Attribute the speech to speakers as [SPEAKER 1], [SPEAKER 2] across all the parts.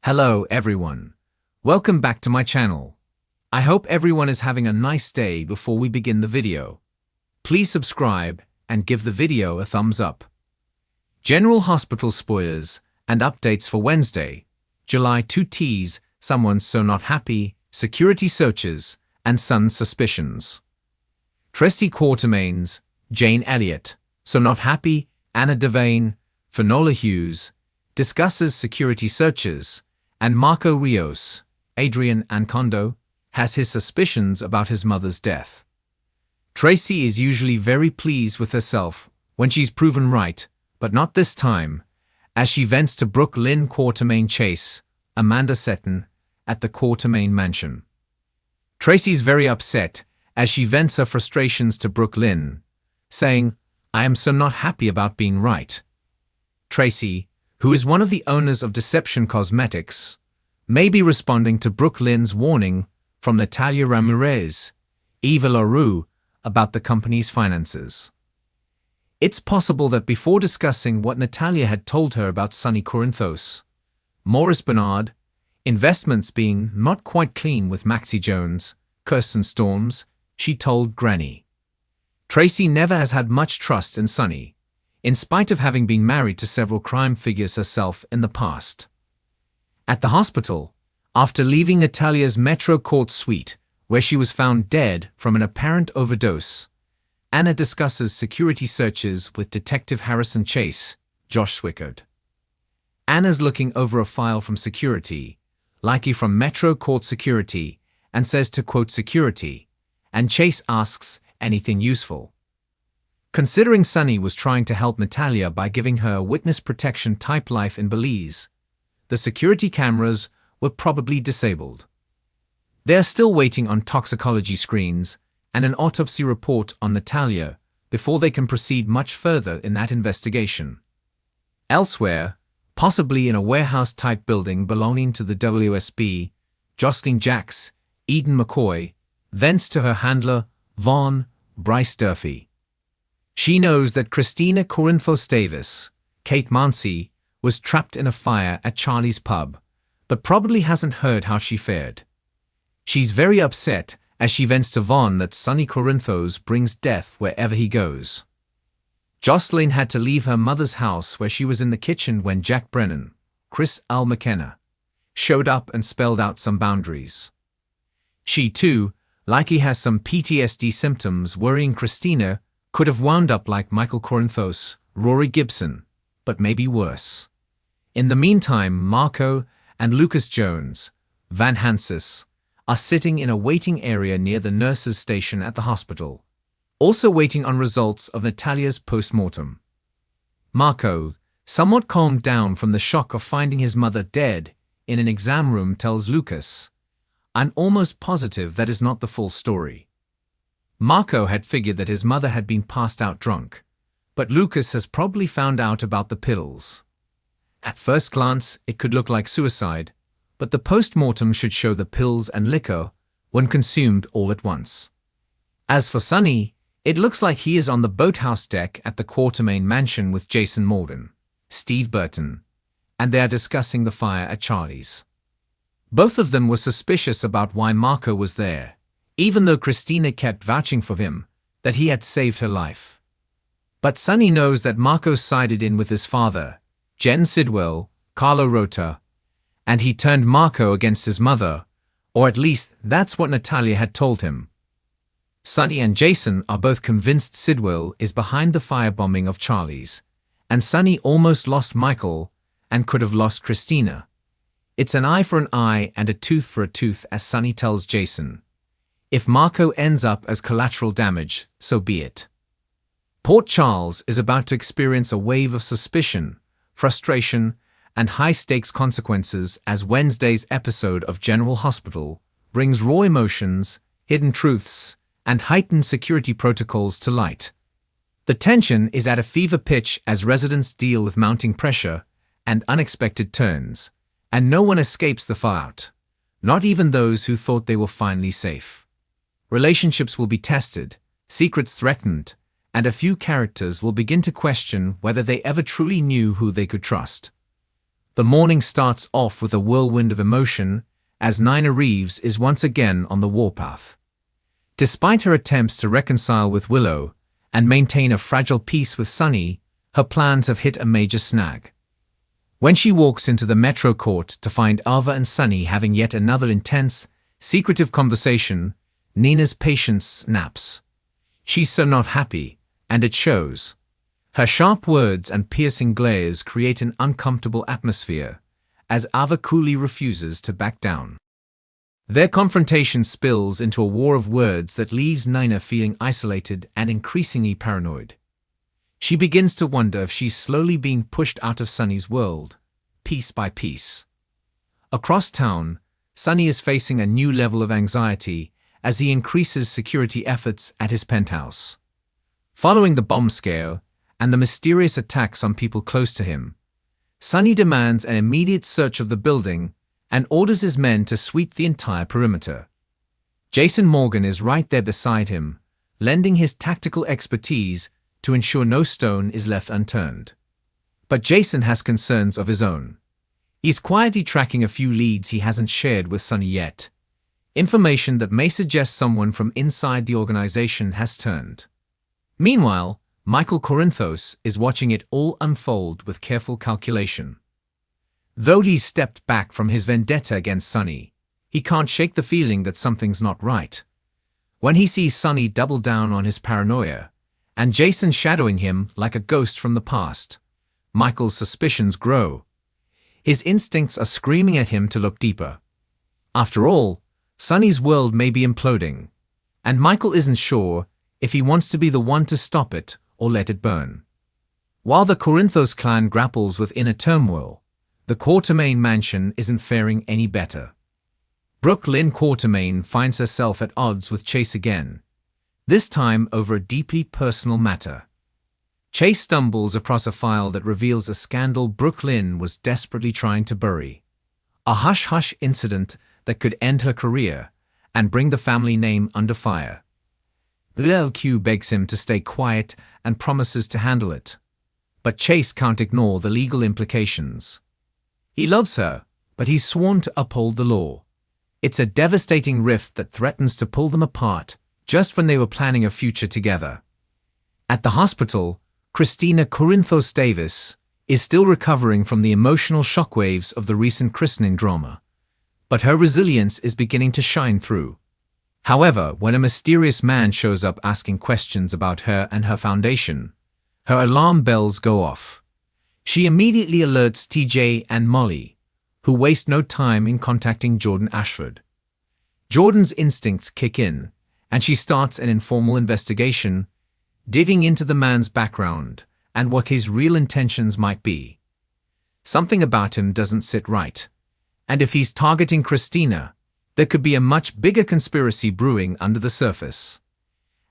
[SPEAKER 1] Hello everyone. Welcome back to my channel. I hope everyone is having a nice day before we begin the video. Please subscribe and give the video a thumbs up. General Hospital spoilers and updates for Wednesday, July 2 tease someone's so not happy, security searches, and son's suspicions. Tracy Quartermains, Jane Elliott, so not happy, Anna Devane, Finola Hughes, discusses security searches, and Marco Rios, Adrian Ancondo, has his suspicions about his mother's death. Tracy is usually very pleased with herself when she's proven right, but not this time, as she vents to Brooke Lynn Quartermain Chase, Amanda Seton, at the Quartermain mansion. Tracy's very upset as she vents her frustrations to Brooke Lynn, saying, "I am so not happy about being right." Tracy, who is one of the owners of Deception Cosmetics, may be responding to Brooke Lynn's warning from Natalia Ramirez, Eva LaRue, about the company's finances. It's possible that before discussing what Natalia had told her about Sonny Corinthos, Maurice Bernard, investments being not quite clean with Maxie Jones, Kirsten Storms, she told Granny. Tracy never has had much trust in Sonny, in spite of having been married to several crime figures herself in the past. At the hospital, after leaving Natalia's Metro Court suite, where she was found dead from an apparent overdose, Anna discusses security searches with Detective Harrison Chase, Josh Swickard. Anna's looking over a file from security, likely from Metro Court Security, and says to quote security, and Chase asks anything useful. Considering Sonny was trying to help Natalia by giving her a witness protection type life in Belize, the security cameras were probably disabled. They are still waiting on toxicology screens and an autopsy report on Natalia before they can proceed much further in that investigation. Elsewhere, possibly in a warehouse-type building belonging to the WSB, Jocelyn Jacks, Eden McCoy, vents to her handler, Vaughn Bryce Durfee. She knows that Christina Corinthos Davis, Kate Mancy, was trapped in a fire at Charlie's pub, but probably hasn't heard how she fared. She's very upset as she vents to Vaughn that Sonny Corinthos brings death wherever he goes. Jocelyn had to leave her mother's house where she was in the kitchen when Jack Brennan, Chris Al McKenna, showed up and spelled out some boundaries. She too likely has some PTSD symptoms, worrying Christina could have wound up like Michael Corinthos, Rory Gibson, but maybe worse. In the meantime, Marco and Lucas Jones, Van Hansis, are sitting in a waiting area near the nurses' station at the hospital, also waiting on results of Natalia's post-mortem. Marco, somewhat calmed down from the shock of finding his mother dead in an exam room, tells Lucas, "I'm almost positive that is not the full story." Marco had figured that his mother had been passed out drunk, but Lucas has probably found out about the pills. At first glance, it could look like suicide, but the post-mortem should show the pills and liquor when consumed all at once. As for Sonny, it looks like he is on the boathouse deck at the Quartermain mansion with Jason Morgan, Steve Burton, and they are discussing the fire at Charlie's. Both of them were suspicious about why Marco was there, even though Christina kept vouching for him that he had saved her life. But Sonny knows that Marco sided in with his father, Jen Sidwell, Carlo Rota, and he turned Marco against his mother, or at least that's what Natalia had told him. Sonny and Jason are both convinced Sidwell is behind the firebombing of Charlie's, and Sonny almost lost Michael and could have lost Christina. It's an eye for an eye and a tooth for a tooth, as Sonny tells Jason. If Marco ends up as collateral damage, so be it. Port Charles is about to experience a wave of suspicion, frustration, and high-stakes consequences as Wednesday's episode of General Hospital brings raw emotions, hidden truths, and heightened security protocols to light. The tension is at a fever pitch as residents deal with mounting pressure and unexpected turns, and no one escapes the fallout, not even those who thought they were finally safe. Relationships will be tested, secrets threatened, and a few characters will begin to question whether they ever truly knew who they could trust. The morning starts off with a whirlwind of emotion, as Nina Reeves is once again on the warpath. Despite her attempts to reconcile with Willow and maintain a fragile peace with Sonny, her plans have hit a major snag. When she walks into the Metro court to find Ava and Sonny having yet another intense, secretive conversation, Nina's patience snaps. She's so not happy, and it shows. Her sharp words and piercing glares create an uncomfortable atmosphere, as Ava coolly refuses to back down. Their confrontation spills into a war of words that leaves Nina feeling isolated and increasingly paranoid. She begins to wonder if she's slowly being pushed out of Sonny's world, piece by piece. Across town, Sonny is facing a new level of anxiety as he increases security efforts at his penthouse. Following the bomb scare and the mysterious attacks on people close to him, Sonny demands an immediate search of the building and orders his men to sweep the entire perimeter. Jason Morgan is right there beside him, lending his tactical expertise to ensure no stone is left unturned. But Jason has concerns of his own. He's quietly tracking a few leads he hasn't shared with Sonny yet. Information that may suggest someone from inside the organization has turned. Meanwhile, Michael Corinthos is watching it all unfold with careful calculation. Though he's stepped back from his vendetta against Sonny, he can't shake the feeling that something's not right. When he sees Sonny double down on his paranoia, and Jason shadowing him like a ghost from the past, Michael's suspicions grow. His instincts are screaming at him to look deeper. After all, Sonny's world may be imploding, and Michael isn't sure if he wants to be the one to stop it or let it burn. While the Corinthos clan grapples with inner turmoil, the Quatermain mansion isn't faring any better. Brooke Lynn Quatermain finds herself at odds with Chase again, this time over a deeply personal matter. Chase stumbles across a file that reveals a scandal Brooke Lynn was desperately trying to bury. A hush-hush incident that could end her career and bring the family name under fire. LQ begs him to stay quiet and promises to handle it. But Chase can't ignore the legal implications. He loves her, but he's sworn to uphold the law. It's a devastating rift that threatens to pull them apart just when they were planning a future together. At the hospital, Christina Corinthos Davis is still recovering from the emotional shockwaves of the recent christening drama, but her resilience is beginning to shine through. However, when a mysterious man shows up asking questions about her and her foundation, her alarm bells go off. She immediately alerts TJ and Molly, who waste no time in contacting Jordan Ashford. Jordan's instincts kick in, and she starts an informal investigation, digging into the man's background and what his real intentions might be. Something about him doesn't sit right, and if he's targeting Christina, there could be a much bigger conspiracy brewing under the surface.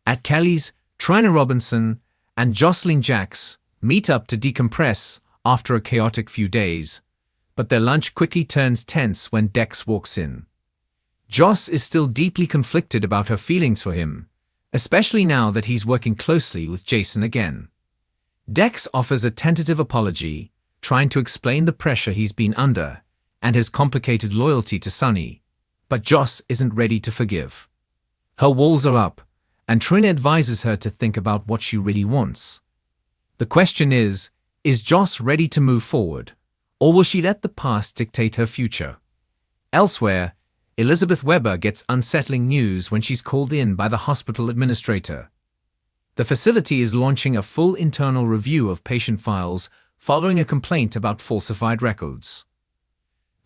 [SPEAKER 1] At Kelly's, Trina Robinson and Jocelyn Jacks meet up to decompress after a chaotic few days, but their lunch quickly turns tense when Dex walks in. Joss is still deeply conflicted about her feelings for him, especially now that he's working closely with Jason again. Dex offers a tentative apology, trying to explain the pressure he's been under and his complicated loyalty to Sonny, but Joss isn't ready to forgive. Her walls are up, and Trina advises her to think about what she really wants. The question is Joss ready to move forward, or will she let the past dictate her future? Elsewhere, Elizabeth Weber gets unsettling news when she's called in by the hospital administrator. The facility is launching a full internal review of patient files following a complaint about falsified records.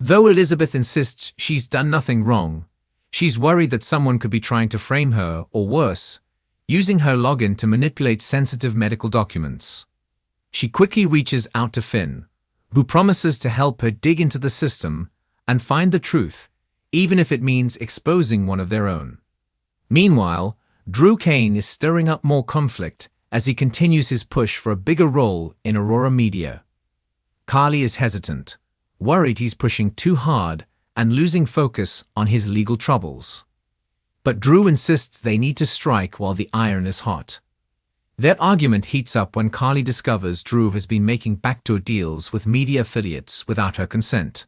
[SPEAKER 1] Though Elizabeth insists she's done nothing wrong, she's worried that someone could be trying to frame her, or worse, using her login to manipulate sensitive medical documents. She quickly reaches out to Finn, who promises to help her dig into the system and find the truth, even if it means exposing one of their own. Meanwhile, Drew Kane is stirring up more conflict as he continues his push for a bigger role in Aurora Media. Carly is hesitant, worried he's pushing too hard and losing focus on his legal troubles. But Drew insists they need to strike while the iron is hot. Their argument heats up when Carly discovers Drew has been making backdoor deals with media affiliates without her consent.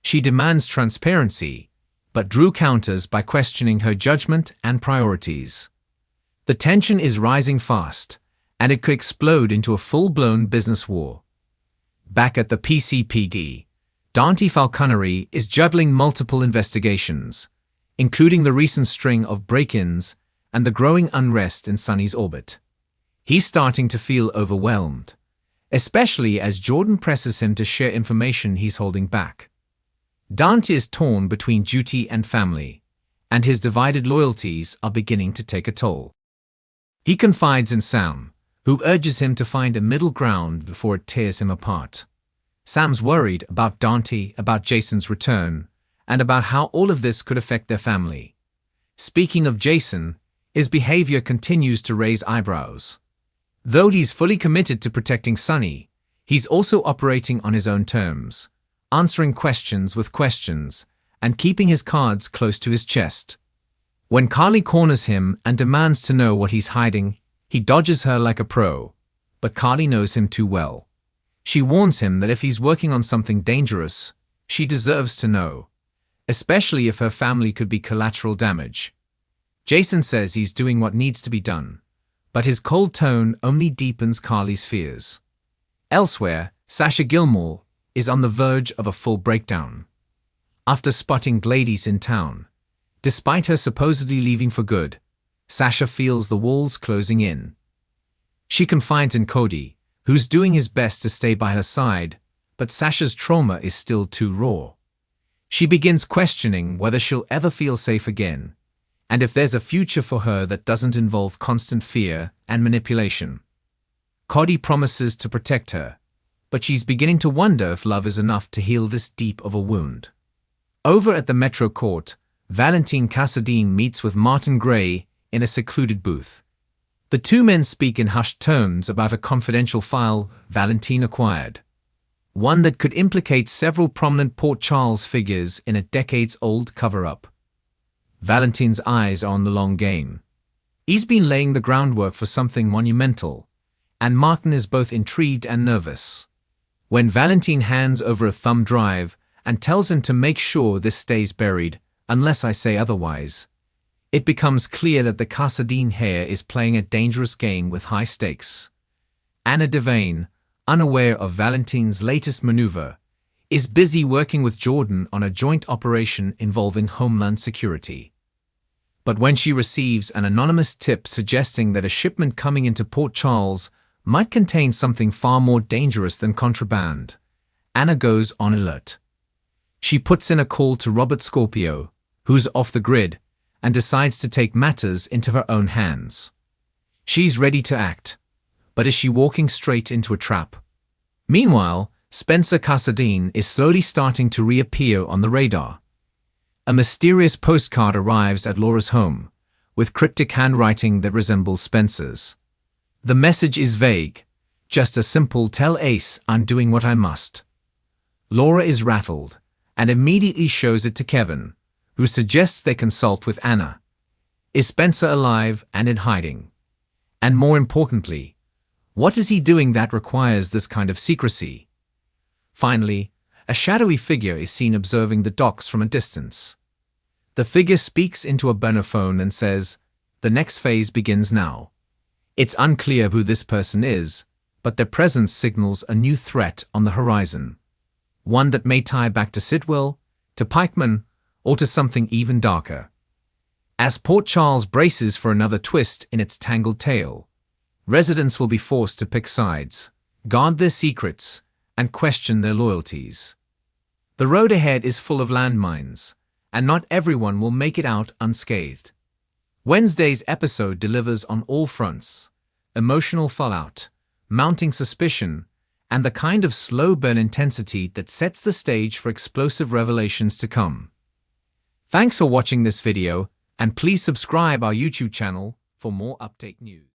[SPEAKER 1] She demands transparency, but Drew counters by questioning her judgment and priorities. The tension is rising fast, and it could explode into a full-blown business war. Back at the PCPD, Dante Falconeri is juggling multiple investigations, including the recent string of break-ins and the growing unrest in Sonny's orbit. He's starting to feel overwhelmed, especially as Jordan presses him to share information he's holding back. Dante is torn between duty and family, and his divided loyalties are beginning to take a toll. He confides in Sam, who urges him to find a middle ground before it tears him apart. Sam's worried about Dante, about Jason's return, and about how all of this could affect their family. Speaking of Jason, his behavior continues to raise eyebrows. Though he's fully committed to protecting Sonny, he's also operating on his own terms, answering questions with questions, and keeping his cards close to his chest. When Carly corners him and demands to know what he's hiding, he dodges her like a pro, but Carly knows him too well. She warns him that if he's working on something dangerous, she deserves to know, especially if her family could be collateral damage. Jason says he's doing what needs to be done, but his cold tone only deepens Carly's fears. Elsewhere, Sasha Gilmore is on the verge of a full breakdown. After spotting Gladys in town, despite her supposedly leaving for good, Sasha feels the walls closing in. She confides in Cody, who's doing his best to stay by her side, but Sasha's trauma is still too raw. She begins questioning whether she'll ever feel safe again, and if there's a future for her that doesn't involve constant fear and manipulation. Cody promises to protect her, but she's beginning to wonder if love is enough to heal this deep of a wound. Over at the Metro Court, Valentine Casadine meets with Martin Gray in a secluded booth. The two men speak in hushed tones about a confidential file Valentine acquired, one that could implicate several prominent Port Charles figures in a decades-old cover-up. Valentine's eyes are on the long game. He's been laying the groundwork for something monumental, and Martin is both intrigued and nervous. When Valentine hands over a thumb drive and tells him to make sure this stays buried, unless I say otherwise, it becomes clear that the Casadine heir is playing a dangerous game with high stakes. Anna Devane, unaware of Valentine's latest maneuver, is busy working with Jordan on a joint operation involving Homeland Security. But when she receives an anonymous tip suggesting that a shipment coming into Port Charles might contain something far more dangerous than contraband, Anna goes on alert. She puts in a call to Robert Scorpio, who's off the grid, and decides to take matters into her own hands. She's ready to act, but is she walking straight into a trap? Meanwhile, Spencer Casadine is slowly starting to reappear on the radar. A mysterious postcard arrives at Laura's home, with cryptic handwriting that resembles Spencer's. The message is vague, just a simple "Tell Ace I'm doing what I must." Laura is rattled, and immediately shows it to Kevin, who suggests they consult with Anna. Is Spencer alive and in hiding? And more importantly, what is he doing that requires this kind of secrecy? Finally, a shadowy figure is seen observing the docks from a distance. The figure speaks into a burner phone and says, "The next phase begins now." It's unclear who this person is, but their presence signals a new threat on the horizon. One that may tie back to Sidwell, to Pikeman, or to something even darker. As Port Charles braces for another twist in its tangled tale, residents will be forced to pick sides, guard their secrets, and question their loyalties. The road ahead is full of landmines, and not everyone will make it out unscathed. Wednesday's episode delivers on all fronts: emotional fallout, mounting suspicion, and the kind of slow burn intensity that sets the stage for explosive revelations to come. Thanks for watching this video, and please subscribe our YouTube channel for more update news.